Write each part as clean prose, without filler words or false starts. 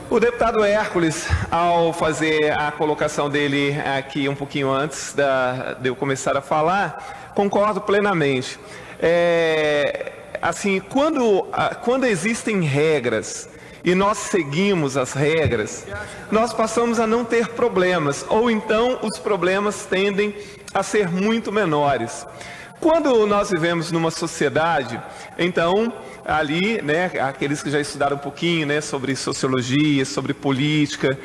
O deputado Hércules, ao fazer a colocação dele aqui um pouquinho antes de eu começar a falar, concordo plenamente. Assim, quando existem regras e nós seguimos as regras, nós passamos a não ter problemas, ou então os problemas tendem a ser muito menores. Quando nós vivemos numa sociedade, então, ali, né, aqueles que já estudaram um pouquinho, né, sobre sociologia, sobre política,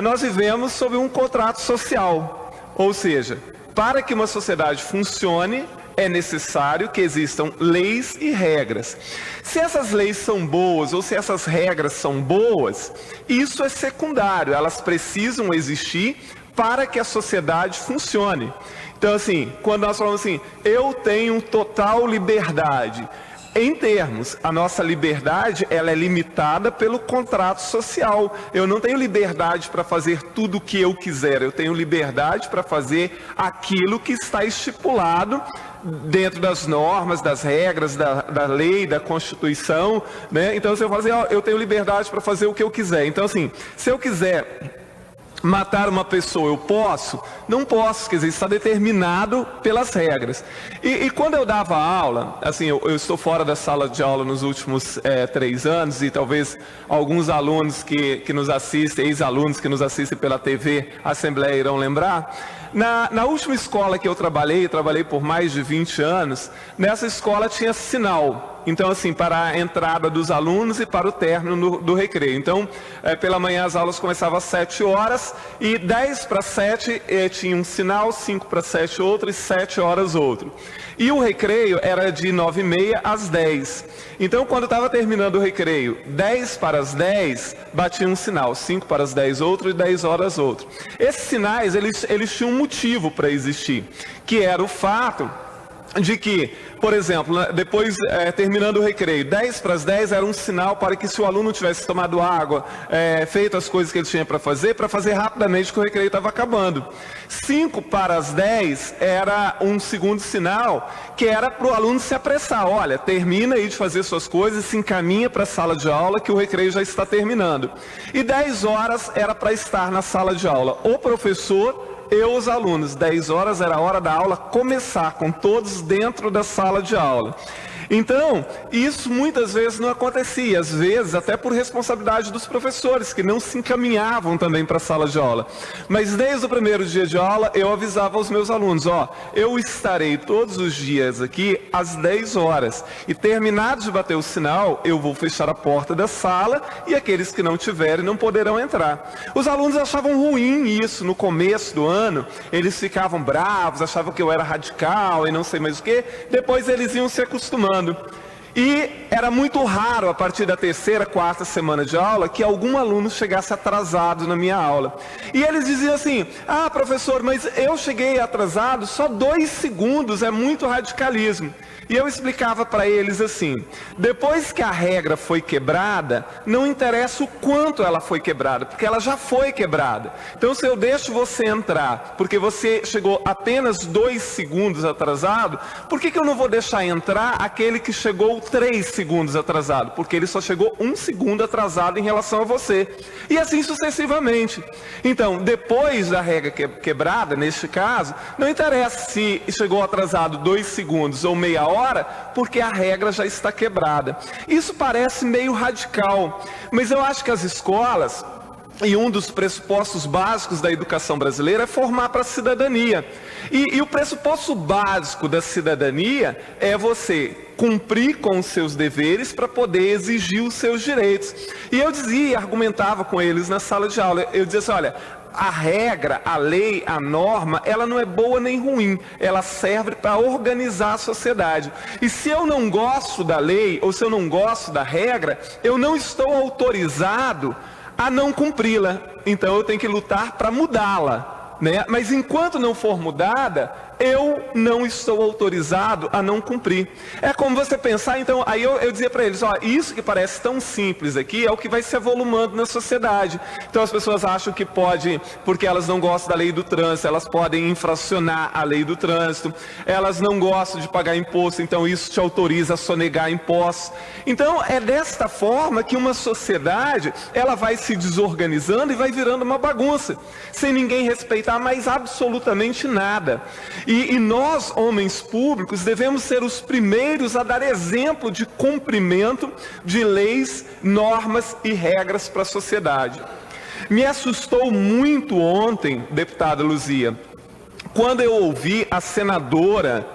nós vivemos sob um contrato social. Ou seja, para que uma sociedade funcione, é necessário que existam leis e regras. Se essas leis são boas ou se essas regras são boas, isso é secundário, elas precisam existir para que a sociedade funcione. Então, assim, quando nós falamos assim, eu tenho total liberdade, em termos, a nossa liberdade, ela é limitada pelo contrato social. Eu não tenho liberdade para fazer tudo o que eu quiser, eu tenho liberdade para fazer aquilo que está estipulado dentro das normas, das regras, da lei, da Constituição, né? Então, se eu falo assim, eu tenho liberdade para fazer o que eu quiser. Então, assim, se eu quiser matar uma pessoa, eu posso? Não posso, quer dizer, está determinado pelas regras. E quando eu dava aula, assim, eu estou fora da sala de aula nos últimos 3 anos, e talvez alguns alunos que nos assistem, ex-alunos que nos assistem pela TV Assembleia irão lembrar. Na última escola que eu trabalhei por mais de 20 anos, nessa escola tinha sinal. Então, assim, para a entrada dos alunos e para o término do recreio. Então, pela manhã as aulas começavam às 7 horas e 10 para 7 tinha um sinal, 5 para 7 outro e 7 horas outro. E o recreio era de 9h30 às 10. Então, quando estava terminando o recreio, 10 para as 10, batia um sinal, 5 para as 10 outro e 10 horas outro. Esses sinais, eles tinham um motivo para existir, que era o fato de que, por exemplo, depois, terminando o recreio, 10 para as 10 era um sinal para que, se o aluno tivesse tomado água, feito as coisas que ele tinha para fazer rapidamente, que o recreio estava acabando. 5 para as 10 era um segundo sinal, que era para o aluno se apressar. Olha, termina aí de fazer suas coisas, se encaminha para a sala de aula, que o recreio já está terminando. E 10 horas era para estar na sala de aula o professor e os alunos. 10 horas era a hora da aula começar, com todos dentro da sala de aula. Então, isso muitas vezes não acontecia, às vezes até por responsabilidade dos professores, que não se encaminhavam também para a sala de aula. Mas desde o primeiro dia de aula, eu avisava aos meus alunos, eu estarei todos os dias aqui às 10 horas, e terminado de bater o sinal, eu vou fechar a porta da sala, e aqueles que não tiverem não poderão entrar. Os alunos achavam ruim isso no começo do ano, eles ficavam bravos, achavam que eu era radical e não sei mais o que, depois eles iam se acostumando. E era muito raro, a partir da 3ª, 4ª semana de aula, que algum aluno chegasse atrasado na minha aula. E eles diziam assim, professor, mas eu cheguei atrasado só 2 segundos, é muito radicalismo. E eu explicava para eles assim, depois que a regra foi quebrada, não interessa o quanto ela foi quebrada, porque ela já foi quebrada. Então, se eu deixo você entrar, porque você chegou apenas 2 segundos atrasado, por que eu não vou deixar entrar aquele que chegou 3 segundos atrasado? Porque ele só chegou 1 segundo atrasado em relação a você. E assim sucessivamente. Então, depois da regra quebrada, neste caso, não interessa se chegou atrasado 2 segundos ou meia hora, porque a regra já está quebrada. Isso parece meio radical, mas eu acho que as escolas, e um dos pressupostos básicos da educação brasileira é formar para a cidadania. E o pressuposto básico da cidadania é você cumprir com os seus deveres para poder exigir os seus direitos. E eu dizia, argumentava com eles na sala de aula, eu dizia assim, olha, a regra, a lei, a norma, ela não é boa nem ruim, ela serve para organizar a sociedade. E se eu não gosto da lei, ou se eu não gosto da regra, eu não estou autorizado a não cumpri-la. Então eu tenho que lutar para mudá-la, né? Mas enquanto não for mudada, eu não estou autorizado a não cumprir. É como você pensar, então, aí eu dizia para eles, isso que parece tão simples aqui é o que vai se avolumando na sociedade. Então as pessoas acham que pode, porque elas não gostam da lei do trânsito, elas podem infracionar a lei do trânsito, elas não gostam de pagar imposto, então isso te autoriza a sonegar impostos. Então é desta forma que uma sociedade, ela vai se desorganizando e vai virando uma bagunça, sem ninguém respeitar mais absolutamente nada. E nós, homens públicos, devemos ser os primeiros a dar exemplo de cumprimento de leis, normas e regras para a sociedade. Me assustou muito ontem, deputada Luzia, quando eu ouvi a senadora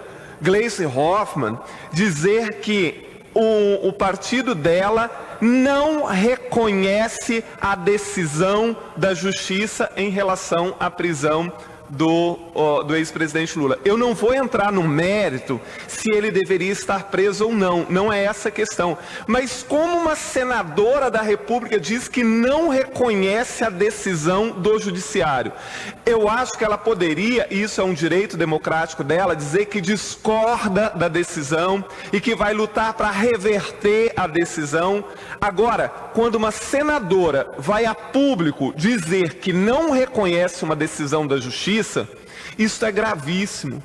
Gleisi Hoffmann dizer que o partido dela não reconhece a decisão da justiça em relação à prisão do ex-presidente Lula. Eu não vou entrar no mérito se ele deveria estar preso ou não, não é essa a questão. Mas como uma senadora da República diz que não reconhece a decisão do judiciário, eu acho que ela poderia, e isso é um direito democrático dela, dizer que discorda da decisão e que vai lutar para reverter a decisão. Agora, quando uma senadora vai a público dizer que não reconhece uma decisão da justiça, isso é gravíssimo,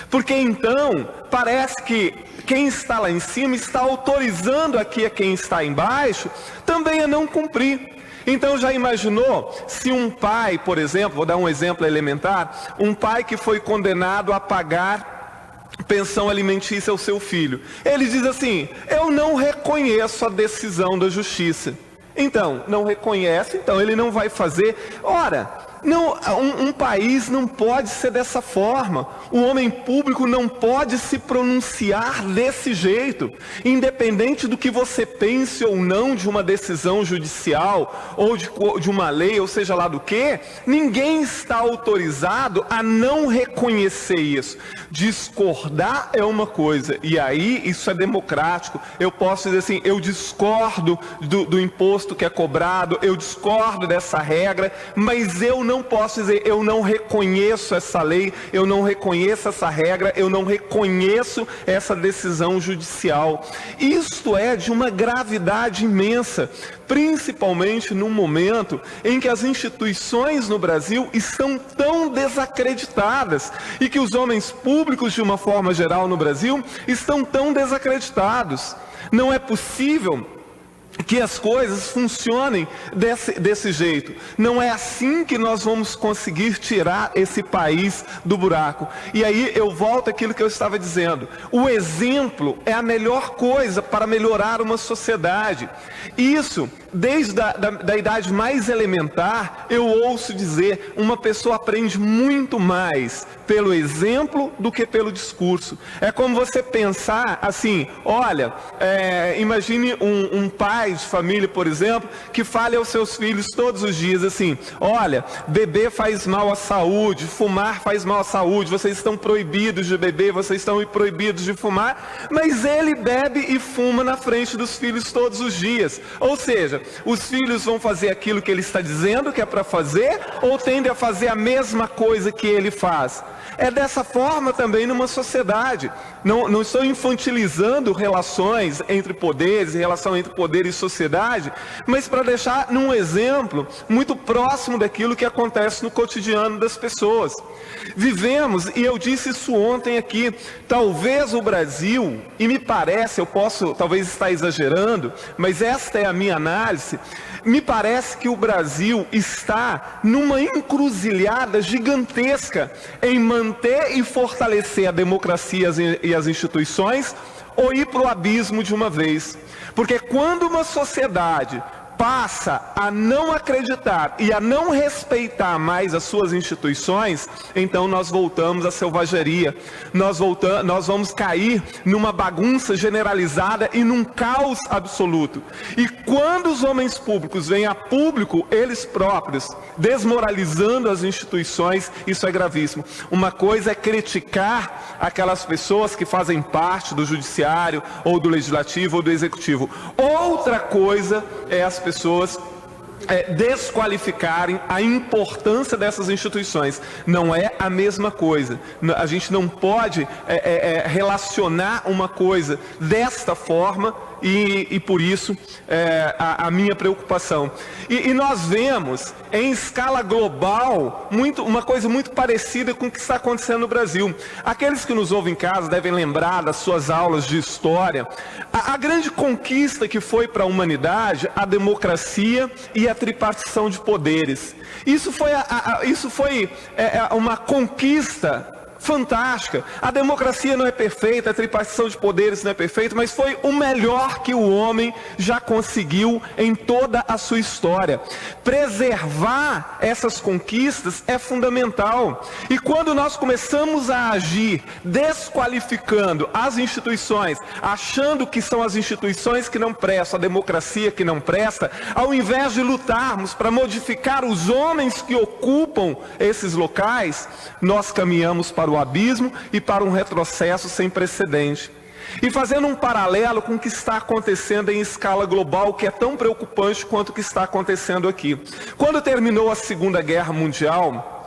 porque então parece que quem está lá em cima está autorizando aqui a quem está embaixo também a não cumprir. Então já imaginou se um pai, por exemplo, vou dar um exemplo elementar, um pai que foi condenado a pagar pensão alimentícia ao seu filho, ele diz assim, eu não reconheço a decisão da justiça. Então, não reconhece, então ele não vai fazer. Ora, não, um país não pode ser dessa forma. O homem público não pode se pronunciar desse jeito, independente do que você pense ou não de uma decisão judicial, ou de uma lei, ou seja lá do que, ninguém está autorizado a não reconhecer isso. Discordar é uma coisa, e aí isso é democrático. Eu posso dizer assim, eu discordo do imposto que é cobrado, eu discordo dessa regra, mas eu não posso dizer, eu não reconheço essa lei, eu não reconheço essa regra, eu não reconheço essa decisão judicial. Isto é de uma gravidade imensa, principalmente num momento em que as instituições no Brasil estão tão desacreditadas e que os homens públicos, de uma forma geral no Brasil, estão tão desacreditados. Não é possível que as coisas funcionem desse jeito. Não é assim que nós vamos conseguir tirar esse país do buraco. E aí eu volto àquilo que eu estava dizendo. O exemplo é a melhor coisa para melhorar uma sociedade. Isso, desde da idade mais elementar, eu ouço dizer, uma pessoa aprende muito mais pelo exemplo do que pelo discurso. É como você pensar assim, olha, imagine um pai de família, por exemplo, que fale aos seus filhos todos os dias assim, olha, beber faz mal à saúde, fumar faz mal à saúde, vocês estão proibidos de beber, vocês estão proibidos de fumar, mas ele bebe e fuma na frente dos filhos todos os dias. Ou seja, os filhos vão fazer aquilo que ele está dizendo que é para fazer, ou tendem a fazer a mesma coisa que ele faz? É dessa forma também numa sociedade. Não estou infantilizando relações entre poderes, relação entre poder e sociedade, mas para deixar num exemplo muito próximo daquilo que acontece no cotidiano das pessoas. Vivemos, e eu disse isso ontem aqui, talvez o Brasil, e me parece, eu posso talvez estar exagerando, mas esta é a minha análise, me parece que o Brasil está numa encruzilhada gigantesca em manter e fortalecer a democracia e as instituições, ou ir para o abismo de uma vez. Porque quando uma sociedade passa a não acreditar e a não respeitar mais as suas instituições, então nós voltamos à selvageria, nós vamos cair numa bagunça generalizada e num caos absoluto. E quando os homens públicos vêm a público, eles próprios, desmoralizando as instituições, isso é gravíssimo. Uma coisa é criticar aquelas pessoas que fazem parte do judiciário, ou do legislativo, ou do executivo. Outra coisa é as pessoas desqualificarem a importância dessas instituições. Não é a mesma coisa. A gente não pode relacionar uma coisa desta forma e por isso a minha preocupação. E nós vemos em escala global uma coisa muito parecida com o que está acontecendo no Brasil. Aqueles que nos ouvem em casa devem lembrar das suas aulas de história. A grande conquista que foi para a humanidade a democracia e a tripartição de poderes. Isso foi uma conquista fantástica. A democracia não é perfeita, a tripartição de poderes não é perfeita, mas foi o melhor que o homem já conseguiu em toda a sua história. Preservar essas conquistas é fundamental. E quando nós começamos a agir desqualificando as instituições, achando que são as instituições que não prestam, a democracia que não presta, ao invés de lutarmos para modificar os homens que ocupam esses locais, nós caminhamos para o abismo e para um retrocesso sem precedente. E fazendo um paralelo com o que está acontecendo em escala global, que é tão preocupante quanto o que está acontecendo aqui. Quando terminou a Segunda Guerra Mundial,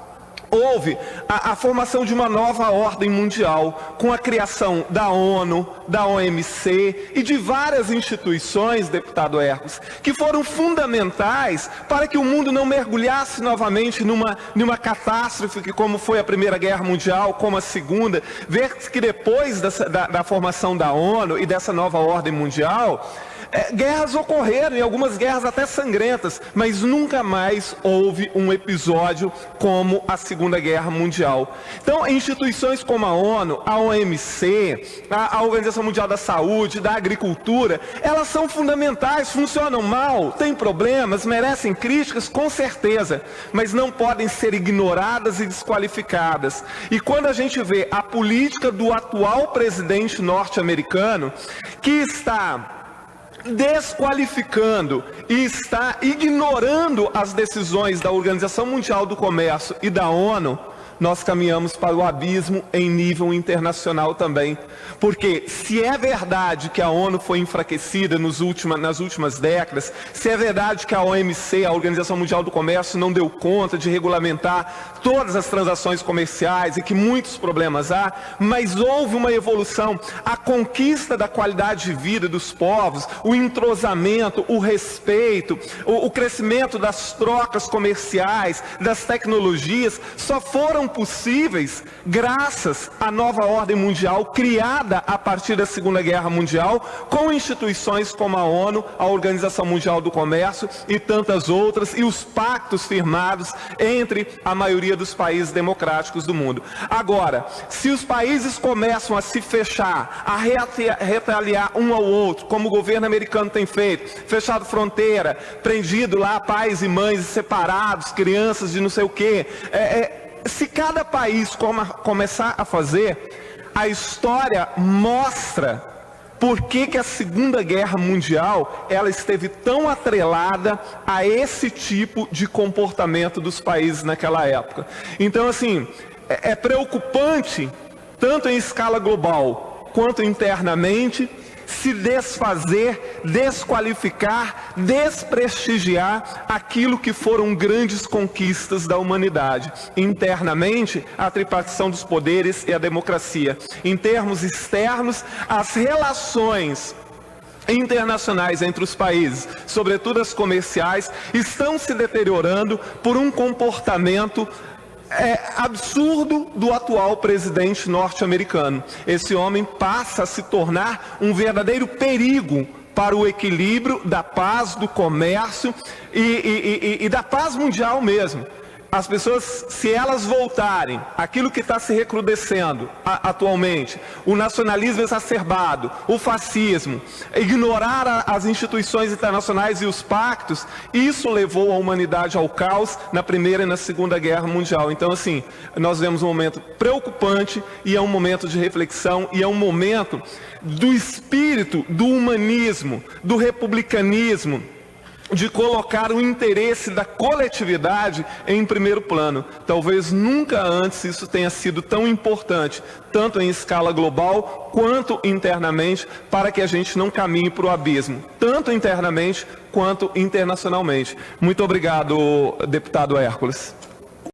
houve a formação de uma nova ordem mundial, com a criação da ONU, da OMC e de várias instituições, deputado Hercos, que foram fundamentais para que o mundo não mergulhasse novamente numa catástrofe, que como foi a Primeira Guerra Mundial, como a Segunda. Ver que depois da formação da ONU e dessa nova ordem mundial, guerras ocorreram, e algumas guerras até sangrentas, mas nunca mais houve um episódio como a Segunda Guerra Mundial. Então, instituições como a ONU, a OMC, a Organização Mundial da Saúde, da Agricultura, elas são fundamentais, funcionam mal, têm problemas, merecem críticas, com certeza, mas não podem ser ignoradas e desqualificadas. E quando a gente vê a política do atual presidente norte-americano, que está desqualificando e está ignorando as decisões da Organização Mundial do Comércio e da ONU, nós caminhamos para o abismo em nível internacional também. Porque se é verdade que a ONU foi enfraquecida nas últimas décadas, se é verdade que a OMC, a Organização Mundial do Comércio, não deu conta de regulamentar todas as transações comerciais e que muitos problemas há, mas houve uma evolução, a conquista da qualidade de vida dos povos, o entrosamento, o respeito, o crescimento das trocas comerciais, das tecnologias, só foram possíveis graças à nova ordem mundial criada a partir da Segunda Guerra Mundial, com instituições como a ONU, a Organização Mundial do Comércio e tantas outras, e os pactos firmados entre a maioria dos países democráticos do mundo. Agora, se os países começam a se fechar, a retaliar um ao outro, como o governo americano tem feito, fechado fronteira, prendido lá pais e mães separados, crianças de não sei o quê, se cada país começar a fazer, a história mostra por que a Segunda Guerra Mundial ela esteve tão atrelada a esse tipo de comportamento dos países naquela época. Então, assim, é preocupante, tanto em escala global quanto internamente, se desfazer, desqualificar, desprestigiar aquilo que foram grandes conquistas da humanidade. Internamente, a tripartição dos poderes e a democracia. Em termos externos, as relações internacionais entre os países, sobretudo as comerciais, estão se deteriorando por um comportamento absurdo do atual presidente norte-americano. Esse homem passa a se tornar um verdadeiro perigo para o equilíbrio da paz, do comércio e da paz mundial mesmo. As pessoas, se elas voltarem aquilo que está se recrudescendo atualmente, o nacionalismo exacerbado, o fascismo, ignorar as instituições internacionais e os pactos, isso levou a humanidade ao caos na Primeira e na Segunda Guerra Mundial. Então, assim, nós vemos um momento preocupante e é um momento de reflexão e é um momento do espírito do humanismo, do republicanismo, de colocar o interesse da coletividade em primeiro plano. Talvez nunca antes isso tenha sido tão importante, tanto em escala global quanto internamente, para que a gente não caminhe para o abismo, tanto internamente quanto internacionalmente. Muito obrigado, deputado Hércules.